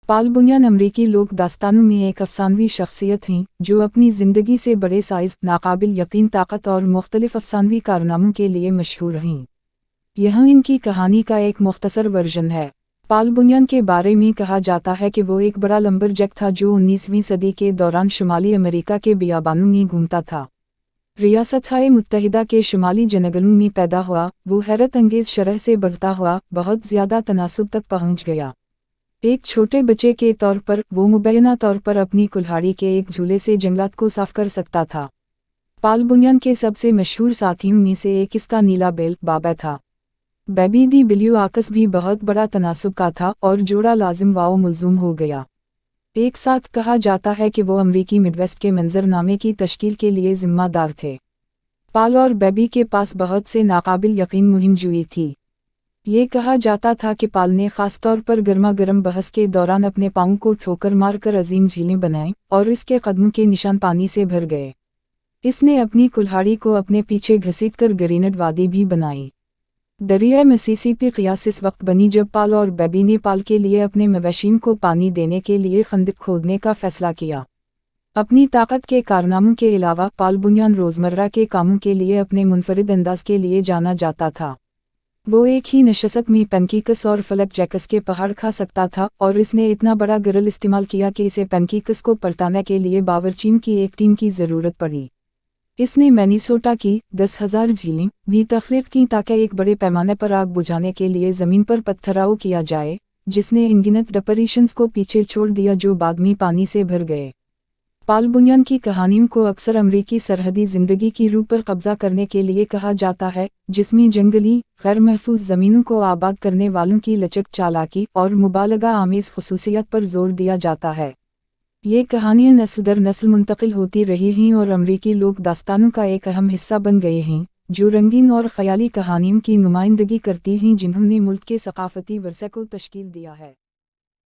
پال بنیان امریکی لوک داستانوں میں ایک افسانوی شخصیت ہیں جو اپنی زندگی سے بڑے سائز، ناقابل یقین طاقت اور مختلف افسانوی کارناموں کے لیے مشہور ہیں۔ یہاں ان کی کہانی کا ایک مختصر ورژن ہے۔ پال بنیان کے بارے میں کہا جاتا ہے کہ وہ ایک بڑا لمبر جیک تھا جو 19ویں صدی کے دوران شمالی امریکہ کے بیابانوں میں گھومتا تھا۔ ریاستہائے متحدہ کے شمالی جنگلوں میں پیدا ہوا، وہ حیرت انگیز شرح سے بڑھتا ہوا بہت زیادہ تناسب تک پہنچ گیا۔ ایک چھوٹے بچے کے طور پر وہ مبینہ طور پر اپنی کلہاڑی کے ایک جھولے سے جنگلات کو صاف کر سکتا تھا۔ پال بنیان کے سب سے مشہور ساتھیوں میں سے ایک اس کا نیلا بیل بابا تھا۔ بیبی دی بلیو آکس بھی بہت بڑا تناسب کا تھا اور جوڑا لازم و ملزوم ہو گیا۔ ایک ساتھ کہا جاتا ہے کہ وہ امریکی مڈویسٹ کے منظرنامے کی تشکیل کے لیے ذمہ دار تھے۔ پال اور بیبی کے پاس بہت سے ناقابل یقین مہم جوئی تھی۔ یہ کہا جاتا تھا کہ پال نے خاص طور پر گرما گرم بحث کے دوران اپنے پاؤں کو ٹھوکر مار کر عظیم جھیلیں بنائیں اور اس کے قدموں کے نشان پانی سے بھر گئے۔ اس نے اپنی کلہاڑی کو اپنے پیچھے گھسیٹ کر گرینڈ وادی بھی بنائی۔ دریائے مسیسیپی قیاس اس وقت بنی جب پال اور بیبی نے پال کے لیے اپنے مویشین کو پانی دینے کے لیے خندق کھودنے کا فیصلہ کیا۔ اپنی طاقت کے کارناموں کے علاوہ پال بنیان روزمرہ کے کاموں کے لیے اپنے منفرد انداز کے لیے جانا جاتا تھا۔ وہ ایک ہی نشست میں پینکیکس اور فلپ جیکس کے پہاڑ کھا سکتا تھا اور اس نے اتنا بڑا گرل استعمال کیا کہ اسے پینکیکس کو پلٹانے کے لیے باورچیوں کی ایک ٹیم کی ضرورت پڑی۔ اس نے مینیسوٹا کی 10,000 جھیلیں بھی تخلیق کی تاکہ ایک بڑے پیمانے پر آگ بجھانے کے لیے زمین پر پتھراؤ کیا جائے، جس نے انگنت ڈپریشنز کو پیچھے چھوڑ دیا جو بعد میں پانی سے بھر گئے۔ پال بنیان کی کہانیوں کو اکثر امریکی سرحدی زندگی کی روح پر قبضہ کرنے کے لیے کہا جاتا ہے، جس میں جنگلی، غیر محفوظ زمینوں کو آباد کرنے والوں کی لچک، چالاکی اور مبالغہ آمیز خصوصیات پر زور دیا جاتا ہے۔ یہ کہانیاں نسل در نسل منتقل ہوتی رہی ہیں اور امریکی لوک داستانوں کا ایک اہم حصہ بن گئے ہیں، جو رنگین اور خیالی کہانیوں کی نمائندگی کرتی ہیں جنہوں نے ملک کے ثقافتی ورثے کو تشکیل دیا ہے۔